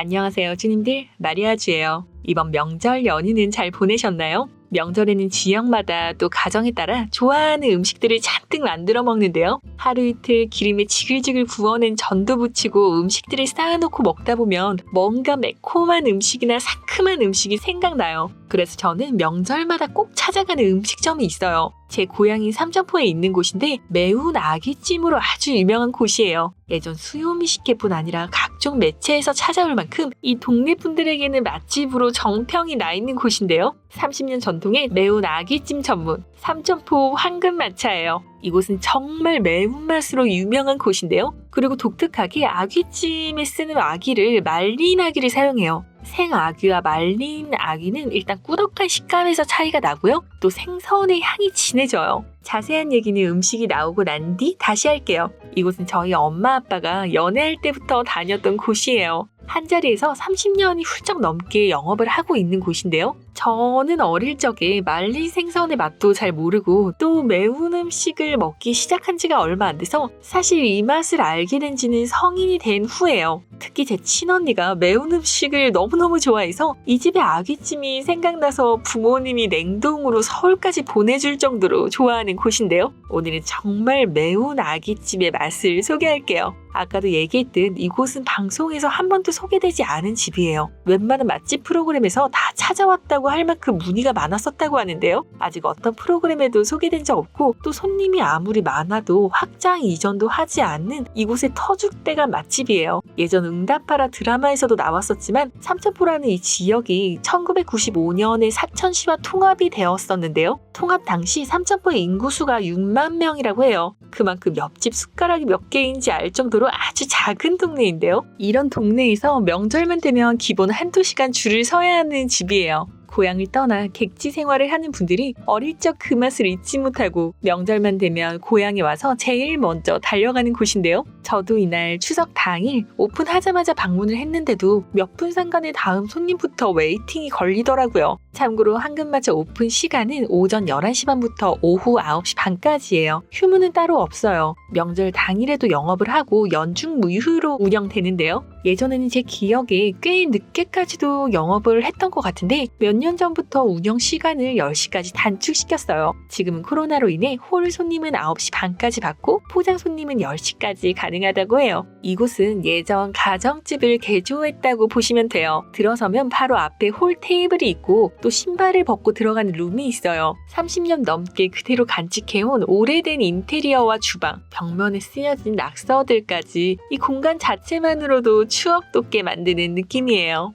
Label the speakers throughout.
Speaker 1: 안녕하세요, 주님들. 마리아주예요. 이번 명절 연휴는 잘 보내셨나요? 명절에는 지역마다 또 가정에 따라 좋아하는 음식들을 잔뜩 만들어 먹는데요. 하루 이틀 기름에 지글지글 구워낸 전도 부치고 음식들을 쌓아놓고 먹다 보면 뭔가 매콤한 음식이나 상큼한 음식이 생각나요. 그래서 저는 명절마다 꼭 찾아가는 음식점이 있어요. 제 고향인 삼천포에 있는 곳인데 매운 아귀찜으로 아주 유명한 곳이에요. 예전 수요미식회뿐 아니라 각종 매체에서 찾아올 만큼 이 동네 분들에게는 맛집으로 정평이 나 있는 곳인데요. 30년 전통의 매운 아귀찜 전문 삼천포 황금마차예요. 이곳은 정말 매운맛으로 유명한 곳인데요. 그리고 독특하게 아귀찜에 쓰는 아귀를 말린 아귀를 사용해요. 생아귀와 말린 아귀는 일단 꾸덕한 식감에서 차이가 나고요. 또 생선의 향이 진해져요. 자세한 얘기는 음식이 나오고 난 뒤 다시 할게요. 이곳은 저희 엄마 아빠가 연애할 때부터 다녔던 곳이에요. 한자리에서 30년이 훌쩍 넘게 영업을 하고 있는 곳인데요. 저는 어릴 적에 말린 생선의 맛도 잘 모르고 또 매운 음식을 먹기 시작한 지가 얼마 안 돼서 사실 이 맛을 알게 된 지는 성인이 된 후예요. 특히 제 친언니가 매운 음식을 너무너무 좋아해서 이 집의 아귀찜이 생각나서 부모님이 냉동으로 서울까지 보내줄 정도로 좋아하는 곳인데요. 오늘은 정말 매운 아귀찜의 맛을 소개할게요. 아까도 얘기했듯 이곳은 방송에서 한 번도 소개되지 않은 집이에요. 웬만한 맛집 프로그램에서 다 찾아왔다고 할 만큼 문의가 많았었다고 하는데요. 아직 어떤 프로그램에도 소개된 적 없고 또 손님이 아무리 많아도 확장 이전도 하지 않는 이곳의 터줏대감 맛집이에요. 예전 응답하라 드라마에서도 나왔었지만 삼천포라는 이 지역이 1995년에 사천시와 통합이 되었었는데요. 통합 당시 삼천포의 인구수가 6만 명이라고 해요. 그만큼 옆집 숟가락이 몇 개인지 알 정도로 아주 작은 동네인데요. 이런 동네에서 명절만 되면 기본 한두 시간 줄을 서야 하는 집이에요. 고향을 떠나 객지 생활을 하는 분들이 어릴 적 그 맛을 잊지 못하고 명절만 되면 고향에 와서 제일 먼저 달려가는 곳인데요. 저도 이날 추석 당일 오픈하자마자 방문을 했는데도 몇 분 상간에 다음 손님부터 웨이팅이 걸리더라고요. 참고로 황금마차 오픈 시간은 오전 11시 반부터 오후 9시 반까지예요. 휴무는 따로 없어요. 명절 당일에도 영업을 하고 연중 무휴로 운영되는데요. 예전에는 제 기억에 꽤 늦게까지도 영업을 했던 것 같은데 몇 년 전부터 운영 시간을 10시까지 단축시켰어요. 지금은 코로나로 인해 홀 손님은 9시 반까지 받고 포장 손님은 10시까지 가능하다고 해요. 이곳은 예전 가정집을 개조했다고 보시면 돼요. 들어서면 바로 앞에 홀 테이블이 있고 또 신발을 벗고 들어가는 룸이 있어요. 30년 넘게 그대로 간직해온 오래된 인테리어와 주방, 벽면에 쓰여진 낙서들까지 이 공간 자체만으로도 추억 돋게 만드는 느낌이에요.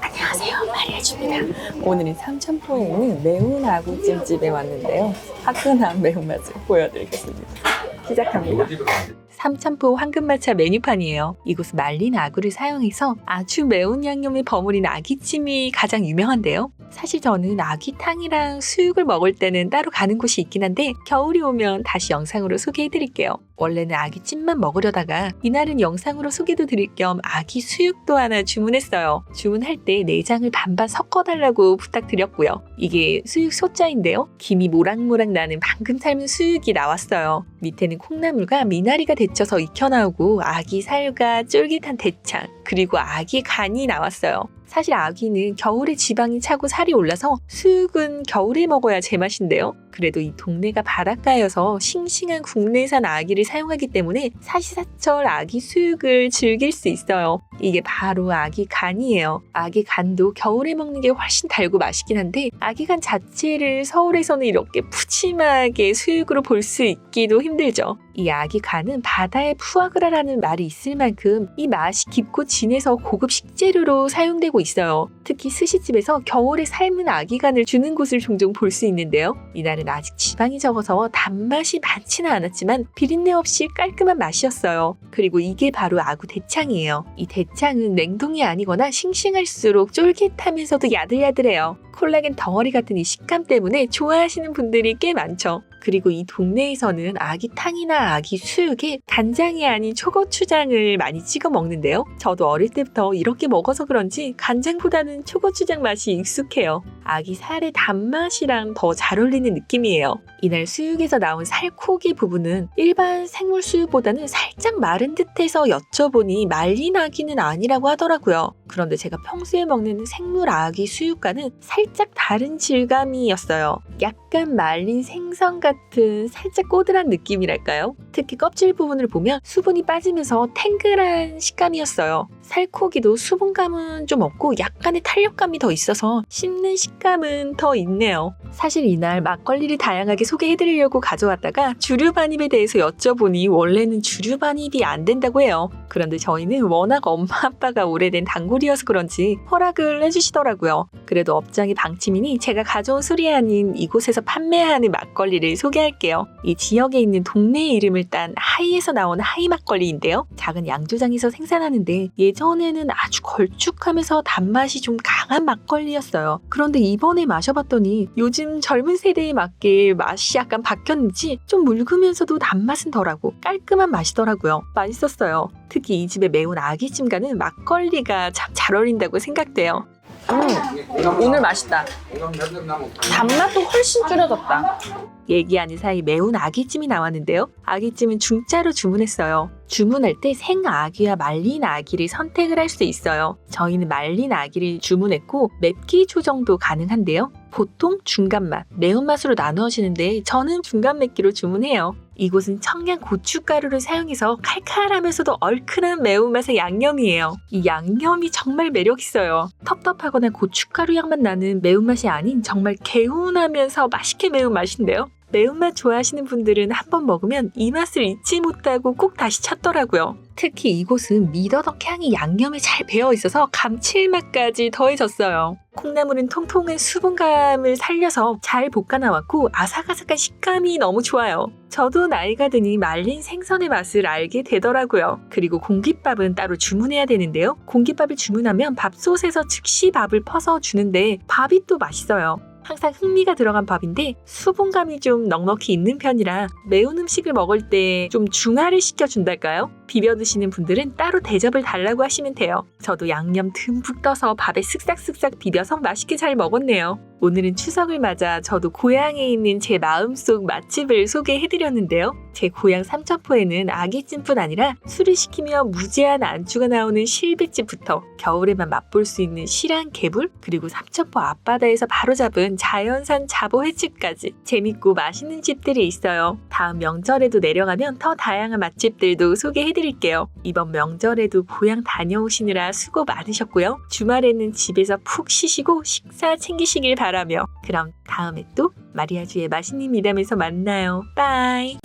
Speaker 1: 안녕하세요, 마리아주입니다. 오늘은 삼천포에 있는 매운 아구찜집에 왔는데요. 화끈한 매운맛을 보여드리겠습니다. 시작합니다. 삼천포 황금마차 메뉴판이에요. 이곳은 말린 아구를 사용해서 아주 매운 양념을 버무린 아귀찜이 가장 유명한데요. 사실 저는 아귀탕이랑 수육을 먹을 때는 따로 가는 곳이 있긴 한데 겨울이 오면 다시 영상으로 소개해드릴게요. 원래는 아귀찜만 먹으려다가 이날은 영상으로 소개도 드릴 겸 아귀 수육도 하나 주문했어요. 주문할 때 내장을 반반 섞어달라고 부탁드렸고요. 이게 수육 소자인데요. 김이 모락모락 나는 방금 삶은 수육이 나왔어요. 밑에는 콩나물과 미나리가 데쳐서 익혀나오고 아귀 살과 쫄깃한 대창 그리고 아귀 간이 나왔어요. 사실 아귀는 겨울에 지방이 차고 살이 올라서 수육은 겨울에 먹어야 제맛인데요. 그래도 이 동네가 바닷가여서 싱싱한 국내산 아귀를 사용하기 때문에 사시사철 아귀 수육을 즐길 수 있어요. 이게 바로 아귀 간이에요. 아귀 간도 겨울에 먹는 게 훨씬 달고 맛있긴 한데 아귀 간 자체를 서울에서는 이렇게 푸짐하게 수육으로 볼 수 있기도 힘들죠. 이 아귀 간은 바다의 푸아그라라는 말이 있을 만큼 이 맛이 깊고 진해서 고급 식재료로 사용되고 있어요. 특히 스시집에서 겨울에 삶은 아귀 간을 주는 곳을 종종 볼 수 있는데요. 이날은 아직 지방이 적어서 단맛이 많지는 않았지만 비린내 없이 깔끔한 맛이었어요. 그리고 이게 바로 아구 대창이에요. 이 대창은 냉동이 아니거나 싱싱할수록 쫄깃하면서도 야들야들해요. 콜라겐 덩어리 같은 이 식감 때문에 좋아하시는 분들이 꽤 많죠. 그리고 이 동네에서는 아귀탕이나 아귀 수육에 간장이 아닌 초고추장을 많이 찍어 먹는데요. 저도 어릴 때부터 이렇게 먹어서 그런지 간장보다는 초고추장 맛이 익숙해요. 아기 살의 단맛이랑 더 잘 어울리는 느낌이에요. 이날 수육에서 나온 살코기 부분은 일반 생물 수육보다는 살짝 마른 듯해서 여쭤보니 말린 아기는 아니라고 하더라고요. 그런데 제가 평소에 먹는 생물 아기 수육과는 살짝 다른 질감이었어요. 약간 말린 생선 같은 살짝 꼬들한 느낌이랄까요? 특히 껍질 부분을 보면 수분이 빠지면서 탱글한 식감이었어요. 살코기도 수분감은 좀 없고 약간의 탄력감이 더 있어서 씹는 식감은 더 있네요. 사실 이날 막걸리를 다양하게 소개해드리려고 가져왔다가 주류 반입에 대해서 여쭤보니 원래는 주류 반입이 안 된다고 해요. 그런데 저희는 워낙 엄마 아빠가 오래된 단골이어서 그런지 허락을 해주시더라고요. 그래도 업장의 방침이니 제가 가져온 술이 아닌 이곳에서 판매하는 막걸리를 소개할게요. 이 지역에 있는 동네의 이름을 딴 하이에서 나온 하이 막걸리인데요. 작은 양조장에서 생산하는데 예전에는 아주 걸쭉하면서 단맛이 좀 강한 막걸리였어요. 그런데 이번에 마셔봤더니 요즘 젊은 세대에 맞게 맛이 약간 바뀌었는지 좀 묽으면서도 단맛은 덜하고 깔끔한 맛이더라고요. 맛있었어요. 특히 이 집의 매운 아기찜과는 막걸리가 참 잘 어울린다고 생각돼요. 오늘 맛있다. 단맛도 훨씬 줄어졌다. 얘기하는 사이 매운 아기찜이 나왔는데요. 아기찜은 중짜로 주문했어요. 주문할 때 생아기와 말린 아기를 선택을 할 수 있어요. 저희는 말린 아기를 주문했고 맵기 조정도 가능한데요. 보통 중간맛, 매운맛으로 나누어지는데 저는 중간 맵기로 주문해요. 이곳은 청양 고춧가루를 사용해서 칼칼하면서도 얼큰한 매운맛의 양념이에요. 이 양념이 정말 매력있어요. 텁텁하거나 고춧가루 향만 나는 매운맛이 아닌 정말 개운하면서 맛있게 매운 맛인데요. 매운맛 좋아하시는 분들은 한번 먹으면 이 맛을 잊지 못하고 꼭 다시 찾더라고요. 특히 이곳은 미더덕 향이 양념에 잘 배어있어서 감칠맛까지 더해졌어요. 콩나물은 통통한 수분감을 살려서 잘 볶아 나왔고 아삭아삭한 식감이 너무 좋아요. 저도 나이가 드니 말린 생선의 맛을 알게 되더라고요. 그리고 공깃밥은 따로 주문해야 되는데요. 공깃밥을 주문하면 밥솥에서 즉시 밥을 퍼서 주는데 밥이 또 맛있어요. 항상 흑미가 들어간 밥인데 수분감이 좀 넉넉히 있는 편이라 매운 음식을 먹을 때 좀 중화를 시켜준달까요? 비벼 드시는 분들은 따로 대접을 달라고 하시면 돼요. 저도 양념 듬뿍 떠서 밥에 쓱싹쓱싹 비벼서 맛있게 잘 먹었네요. 오늘은 추석을 맞아 저도 고향에 있는 제 마음속 맛집을 소개해드렸는데요. 제 고향 삼천포에는 아기찜뿐 아니라 술을 시키며 무제한 안주가 나오는 실비집부터 겨울에만 맛볼 수 있는 실한 개불, 그리고 삼천포 앞바다에서 바로 잡은 자연산 자보 횟집까지 재밌고 맛있는 집들이 있어요. 다음 명절에도 내려가면 더 다양한 맛집들도 소개해드릴게요. 이번 명절에도 고향 다녀오시느라 수고 많으셨고요. 주말에는 집에서 푹 쉬시고 식사 챙기시길 바라며 그럼 다음에 또 마리아주의 맛있는 미담에서 만나요. 빠이!